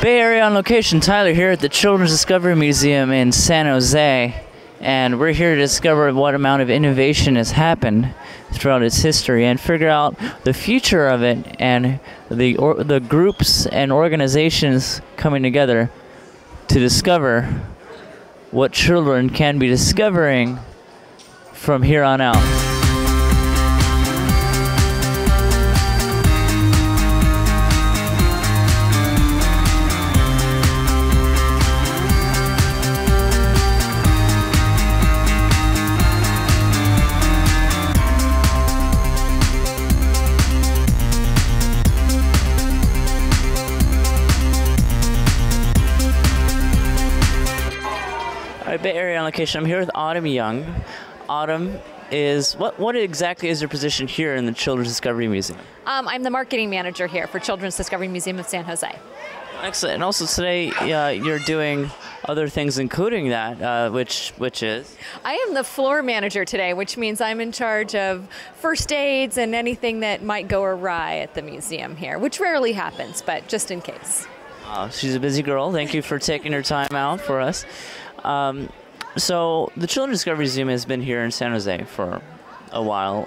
Bay Area on location, Tyler here at the Children's Discovery Museum in San Jose, and we're here to discover what amount of innovation has happened throughout its history and figure out the future of it and the groups and organizations coming together to discover what children can be discovering from here on out. Bay Area on location. I'm here with Autumn Young. Autumn is what exactly is your position here in the Children's Discovery Museum? I'm the marketing manager here for Children's Discovery Museum of San Jose. Excellent. And also today you're doing other things, including that, which is? I am the floor manager today, which means I'm in charge of first aids and anything that might go awry at the museum here, which rarely happens, but just in case. She's a busy girl. Thank you for taking her time out for us. So the Children's Discovery Museum has been here in San Jose for a while,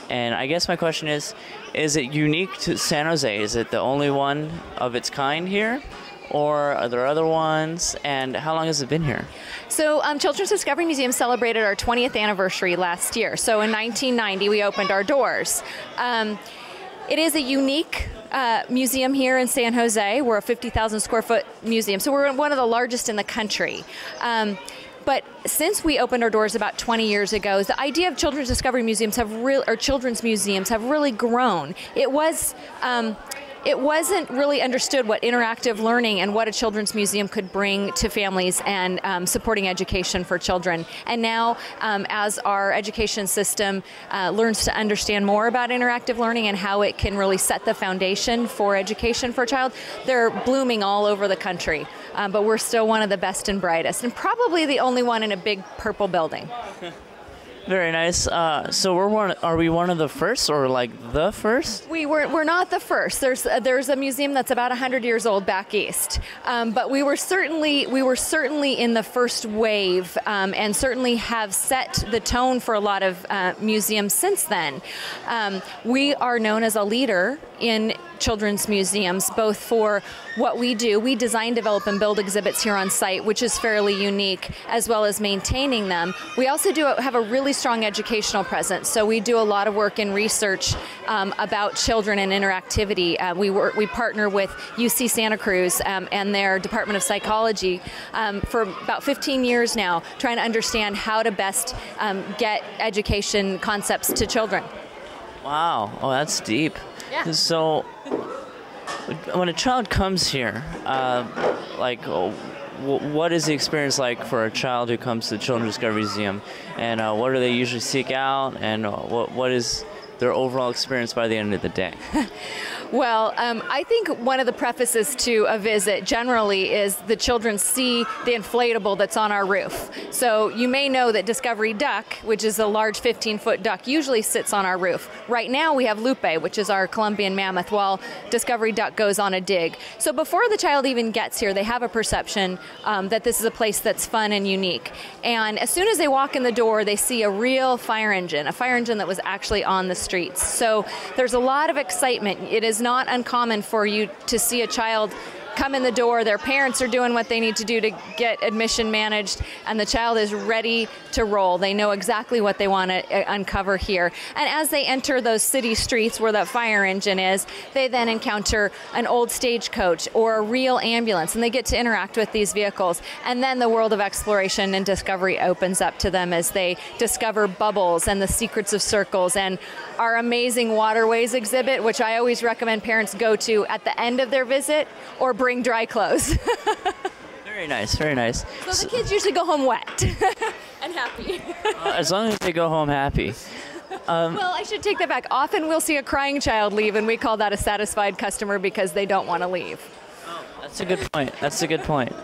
and I guess my question is it unique to San Jose? Is it the only one of its kind here, or are there other ones, and how long has it been here? So Children's Discovery Museum celebrated our 20th anniversary last year. So in 1990 we opened our doors. It is a unique museum here in San Jose. We're a 50,000 square foot museum, so we're one of the largest in the country. But since we opened our doors about 20 years ago, the idea of children's discovery museums children's museums have really grown. It wasn't really understood what interactive learning and what a children's museum could bring to families and supporting education for children. And now, as our education system learns to understand more about interactive learning and how it can really set the foundation for education for a child, they're blooming all over the country. But we're still one of the best and brightest, and probably the only one in a big purple building. Very nice. So are we one of the first, or like the first? We're not the first. There's a museum that's about 100 years old back east, but we were certainly in the first wave, and certainly have set the tone for a lot of museums since then. We are known as a leader in children's museums, both for what we do. We design, develop, and build exhibits here on site, which is fairly unique, as well as maintaining them. We also have a really strong educational presence, so we do a lot of work in research about children and interactivity. We partner with UC Santa Cruz and their Department of Psychology for about 15 years now, trying to understand how to best get education concepts to children. Wow, oh, that's deep. Yeah. So, when a child comes here, what is the experience like for a child who comes to the Children's Discovery Museum, and what do they usually seek out, and what is their overall experience by the end of the day? Well, I think one of the prefaces to a visit generally is the children see the inflatable that's on our roof. So you may know that Discovery Duck, which is a large 15-foot duck, usually sits on our roof. Right now we have Lupe, which is our Colombian mammoth, while Discovery Duck goes on a dig. So before the child even gets here, they have a perception that this is a place that's fun and unique. And as soon as they walk in the door, they see a real fire engine that was actually on the streets. So there's a lot of excitement. It is not uncommon for you to see a child come in the door, their parents are doing what they need to do to get admission managed, and the child is ready to roll. They know exactly what they want to uncover here. And as they enter those city streets where that fire engine is, they then encounter an old stagecoach or a real ambulance, and they get to interact with these vehicles. And then the world of exploration and discovery opens up to them as they discover bubbles and the secrets of circles, and our amazing waterways exhibit, which I always recommend parents go to at the end of their visit, or bring dry clothes. Very nice, very nice. So the kids usually go home wet and happy. As long as they go home happy. Well, I should take that back. Often we'll see a crying child leave, and we call that a satisfied customer because they don't want to leave. Oh, that's a good point. That's a good point.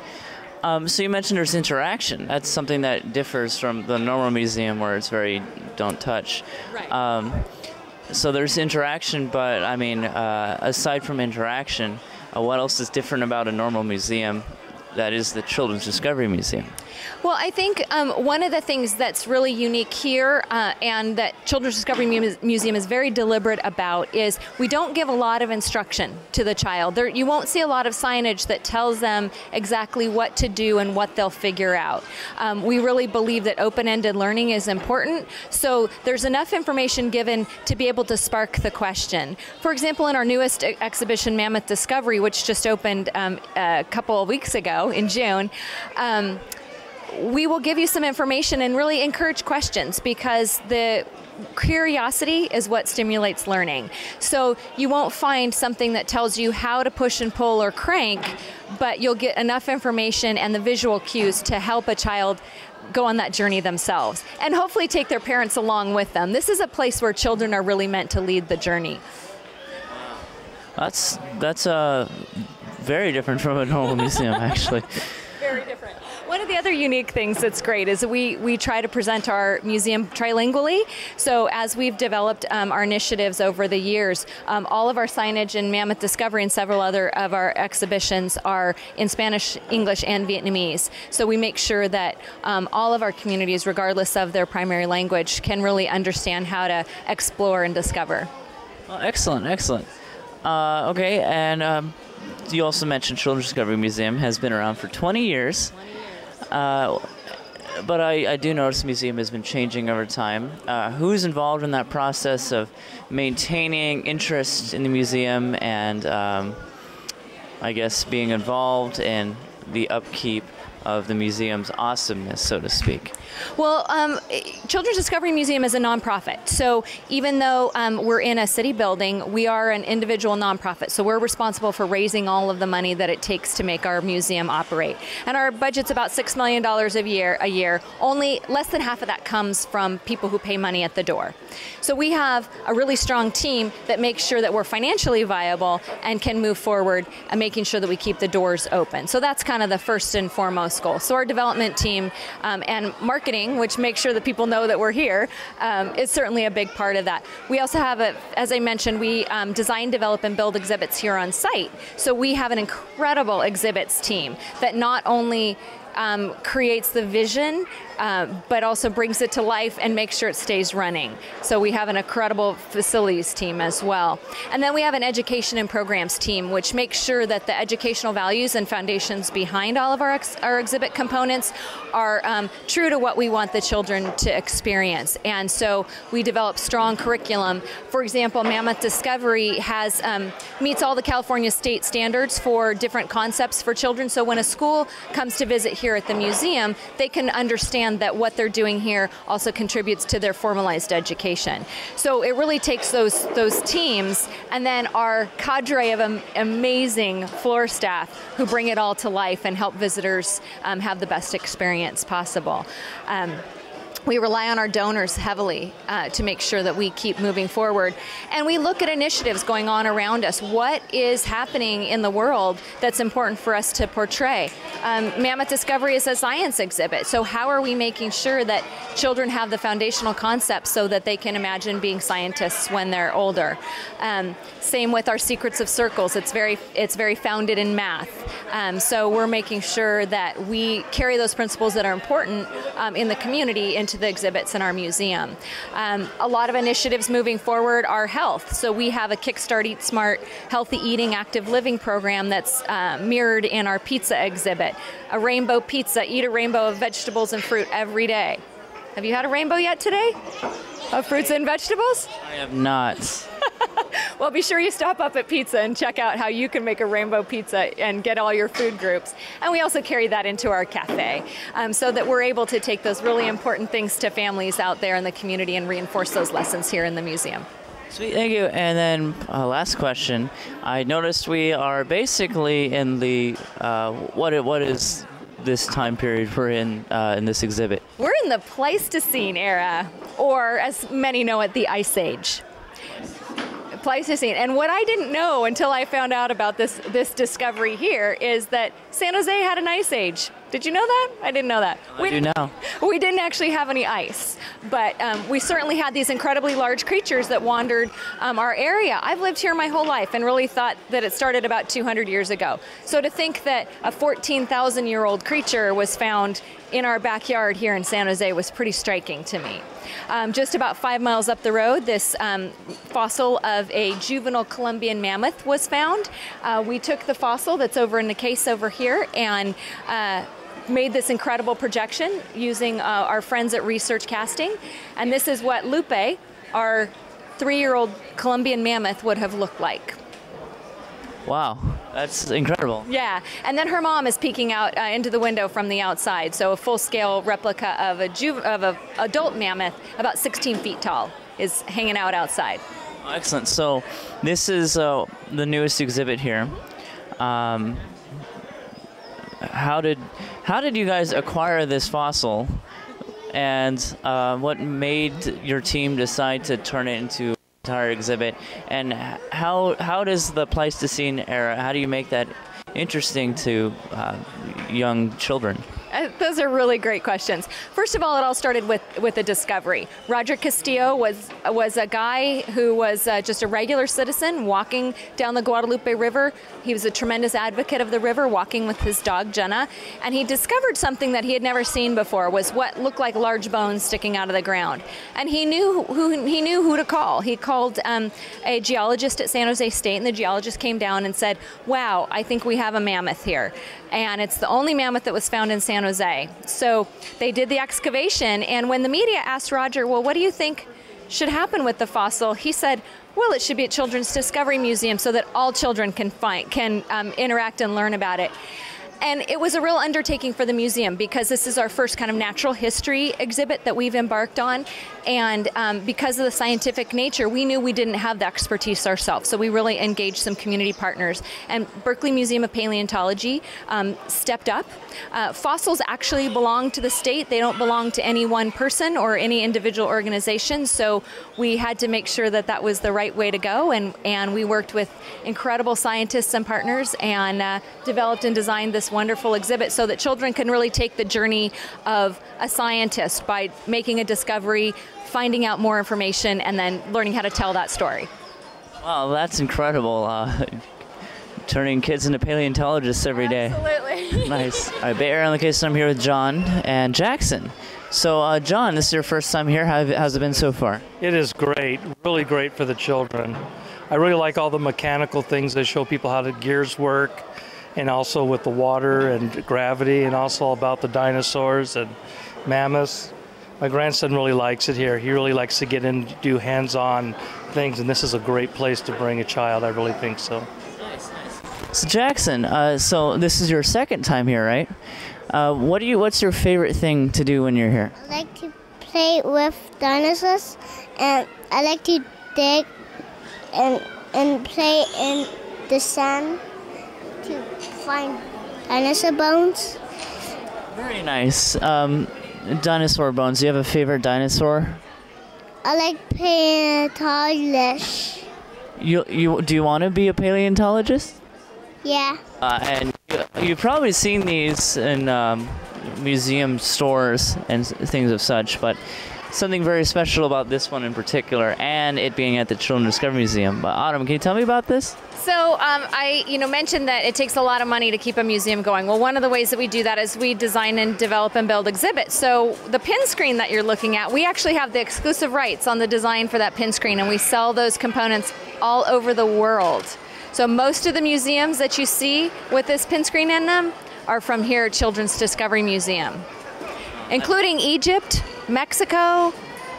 So you mentioned there's interaction. That's something that differs from the normal museum where it's very don't touch. Right. So there's interaction, but I mean, aside from interaction, what else is different about a normal museum that is the Children's Discovery Museum? Well, I think one of the things that's really unique here and that Children's Discovery Museum is very deliberate about is we don't give a lot of instruction to the child. You won't see a lot of signage that tells them exactly what to do and what they'll figure out. We really believe that open-ended learning is important, so there's enough information given to be able to spark the question. For example, in our newest exhibition, Mammoth Discovery, which just opened a couple of weeks ago in June, we will give you some information and really encourage questions, because the curiosity is what stimulates learning. So you won't find something that tells you how to push and pull or crank, but you'll get enough information and the visual cues to help a child go on that journey themselves, and hopefully take their parents along with them. This is a place where children are really meant to lead the journey. That's very different from a normal museum, actually. Very different. One of the other unique things that's great is we try to present our museum trilingually. So as we've developed our initiatives over the years, all of our signage in Mammoth Discovery and several other of our exhibitions are in Spanish, English, and Vietnamese. So we make sure that all of our communities, regardless of their primary language, can really understand how to explore and discover. Well, excellent, excellent. Okay, and you also mentioned Children's Discovery Museum has been around for 20 years. 20 years. But I do notice the museum has been changing over time. Who's involved in that process of maintaining interest in the museum and, I guess, being involved in the upkeep of the museum's awesomeness, so to speak? Well, Children's Discovery Museum is a nonprofit. So even though we're in a city building, we are an individual nonprofit. So we're responsible for raising all of the money that it takes to make our museum operate. And our budget's about $6 million a year. Only less than half of that comes from people who pay money at the door. So we have a really strong team that makes sure that we're financially viable and can move forward and making sure that we keep the doors open. So that's kind of the first and foremost goal. So our development team and marketing, which makes sure that people know that we're here, is certainly a big part of that. We also have, as I mentioned, we design, develop, and build exhibits here on site. So we have an incredible exhibits team that not only creates the vision, but also brings it to life and makes sure it stays running. So we have an incredible facilities team as well. And then we have an education and programs team, which makes sure that the educational values and foundations behind all of our exhibit components are true to what we want the children to experience. And so we develop strong curriculum. For example, Mammoth Discovery has meets all the California state standards for different concepts for children. So when a school comes to visit here at the museum, they can understand that what they're doing here also contributes to their formalized education. So it really takes those teams and then our cadre of amazing floor staff who bring it all to life and help visitors have the best experience possible. We rely on our donors heavily to make sure that we keep moving forward. And we look at initiatives going on around us. What is happening in the world that's important for us to portray? Mammoth Discovery is a science exhibit. So how are we making sure that children have the foundational concepts so that they can imagine being scientists when they're older? Same with our Secrets of Circles. It's very founded in math. So we're making sure that we carry those principles that are important in the community into the exhibits in our museum. A lot of initiatives moving forward are health. So we have a Kickstart Eat Smart Healthy Eating Active Living program that's mirrored in our pizza exhibit. A rainbow pizza, eat a rainbow of vegetables and fruit every day. Have you had a rainbow yet today? Of fruits and vegetables? I have not. Well, be sure you stop up at Pizza and check out how you can make a rainbow pizza and get all your food groups. And we also carry that into our cafe so that we're able to take those really important things to families out there in the community and reinforce those lessons here in the museum. Sweet, thank you. And then last question. I noticed we are basically in the, what is this time period we're in this exhibit? We're in the Pleistocene era, or as many know it, the Ice Age. Pleistocene. And what I didn't know until I found out about this discovery here is that San Jose had an ice age Did you know that? I didn't know that. I do now. We didn't actually have any ice, but we certainly had these incredibly large creatures that wandered our area. I've lived here my whole life and really thought that it started about 200 years ago. So to think that a 14,000-year-old creature was found in our backyard here in San Jose was pretty striking to me. Just about 5 miles up the road, this fossil of a juvenile Columbian mammoth was found. We took the fossil that's over in the case over here and made this incredible projection using our friends at Research Casting. And this is what Lupe, our 3-year-old Columbian mammoth, would have looked like. Wow, that's incredible. Yeah, and then her mom is peeking out into the window from the outside. So a full-scale replica of a adult mammoth, about 16 feet tall, is hanging out outside. Excellent. So this is the newest exhibit here. How did you guys acquire this fossil, and what made your team decide to turn it into an entire exhibit? And how does the Pleistocene era, how do you make that interesting to young children? Those are really great questions. First of all, it all started with a discovery. Roger Castillo was a guy who was just a regular citizen walking down the Guadalupe River. He was a tremendous advocate of the river, walking with his dog Jenna, and he discovered something that he had never seen before, was what looked like large bones sticking out of the ground. And he knew who to call. He called a geologist at San Jose State, and the geologist came down and said, "Wow, I think we have a mammoth here." And it's the only mammoth that was found in San Jose. So they did the excavation, and when the media asked Roger, well, what do you think should happen with the fossil? He said, well, it should be at Children's Discovery Museum so that all children can interact and learn about it. And it was a real undertaking for the museum because this is our first kind of natural history exhibit that we've embarked on. And because of the scientific nature, we knew we didn't have the expertise ourselves. So we really engaged some community partners. And Berkeley Museum of Paleontology stepped up. Fossils actually belong to the state. They don't belong to any one person or any individual organization. So we had to make sure that that was the right way to go. And we worked with incredible scientists and partners and developed and designed this wonderful exhibit so that children can really take the journey of a scientist by making a discovery, finding out more information, and then learning how to tell that story. Wow, that's incredible. Turning kids into paleontologists every day. Absolutely. Nice. All right, Bay Area on the case. I'm here with John and Jackson. So, John, this is your first time here. How's it been so far? It is great, really great for the children. I really like all the mechanical things. They show people how the gears work, and also with the water and gravity, and also about the dinosaurs and mammoths. My grandson really likes it here. He really likes to get in and do hands-on things, and this is a great place to bring a child. I really think so. Nice, nice. So Jackson, so this is your second time here, right? What's your favorite thing to do when you're here? I like to play with dinosaurs, and I like to dig and play in the sand to find dinosaur bones. Very nice. Dinosaur bones. Do you have a favorite dinosaur? I like paleontologist. Do you want to be a paleontologist? Yeah. And you've probably seen these in museum stores and things of such, but something very special about this one in particular, and it being at the Children's Discovery Museum. Autumn, can you tell me about this? So I mentioned that it takes a lot of money to keep a museum going. Well, one of the ways that we do that is we design and develop and build exhibits. So the pin screen that you're looking at, we actually have the exclusive rights on the design for that pin screen, and we sell those components all over the world. So most of the museums that you see with this pin screen in them are from here at Children's Discovery Museum, including Egypt, Mexico,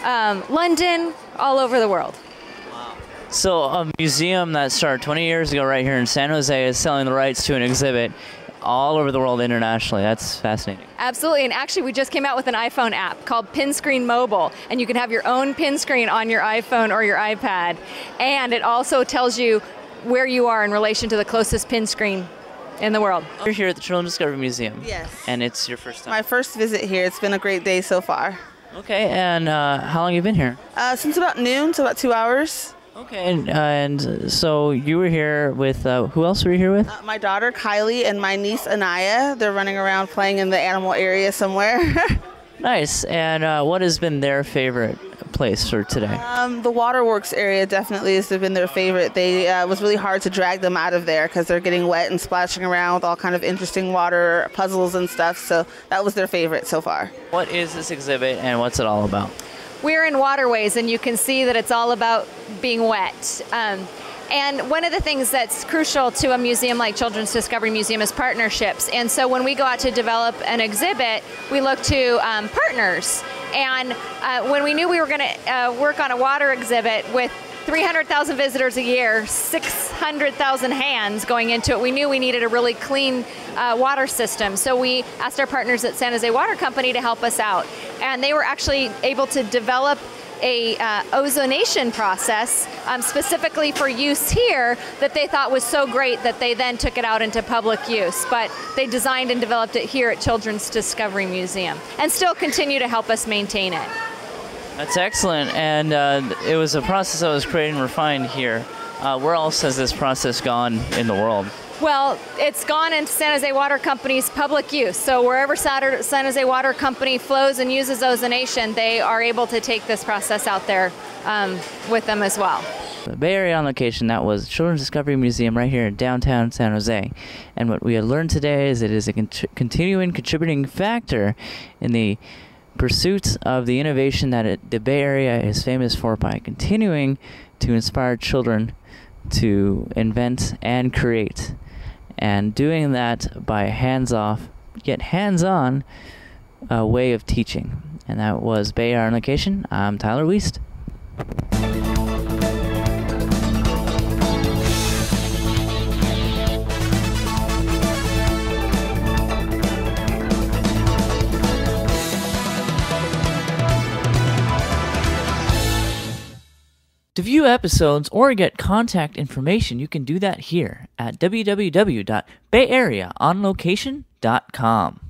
London, all over the world. So a museum that started 20 years ago right here in San Jose is selling the rights to an exhibit all over the world internationally. That's fascinating. Absolutely, and actually we just came out with an iPhone app called Pin Screen Mobile, and you can have your own pin screen on your iPhone or your iPad, and it also tells you where you are in relation to the closest pin screen in the world. You're here at the Children's Discovery Museum. Yes. And it's your first time. My first visit here. It's been a great day so far. Okay, and how long have you been here? Since about noon, so about 2 hours. Okay, and so you were here with, who else were you here with? My daughter Kylie and my niece Anaya. They're running around playing in the animal area somewhere. Nice, and what has been their favorite place for today? The waterworks area definitely has been their favorite. It was really hard to drag them out of there because they're getting wet and splashing around with all kind of interesting water puzzles and stuff. So that was their favorite so far. What is this exhibit and what's it all about? We're in waterways, and you can see that it's all about being wet. And one of the things that's crucial to a museum like Children's Discovery Museum is partnerships. And so when we go out to develop an exhibit, we look to partners. And when we knew we were going to work on a water exhibit with 300,000 visitors a year, 600,000 hands going into it, we knew we needed a really clean water system. So we asked our partners at San Jose Water Company to help us out. And they were actually able to develop a ozonation process specifically for use here that they thought was so great that they then took it out into public use. But they designed and developed it here at Children's Discovery Museum and still continue to help us maintain it. That's excellent, and it was a process that was created and refined here. Where else has this process gone in the world? Well, it's gone into San Jose Water Company's public use. So wherever San Jose Water Company flows and uses ozonation, they are able to take this process out there with them as well. The Bay Area on location, that was Children's Discovery Museum right here in downtown San Jose. And what we had learned today is it is a continuing contributing factor in the pursuit of the innovation that the Bay Area is famous for by continuing to inspire children to invent and create. And doing that by hands-off, yet hands-on way of teaching. And that was Bay Area on Location. I'm Tyler Wiest. To view episodes or get contact information, you can do that here at www.bayareaonlocation.com.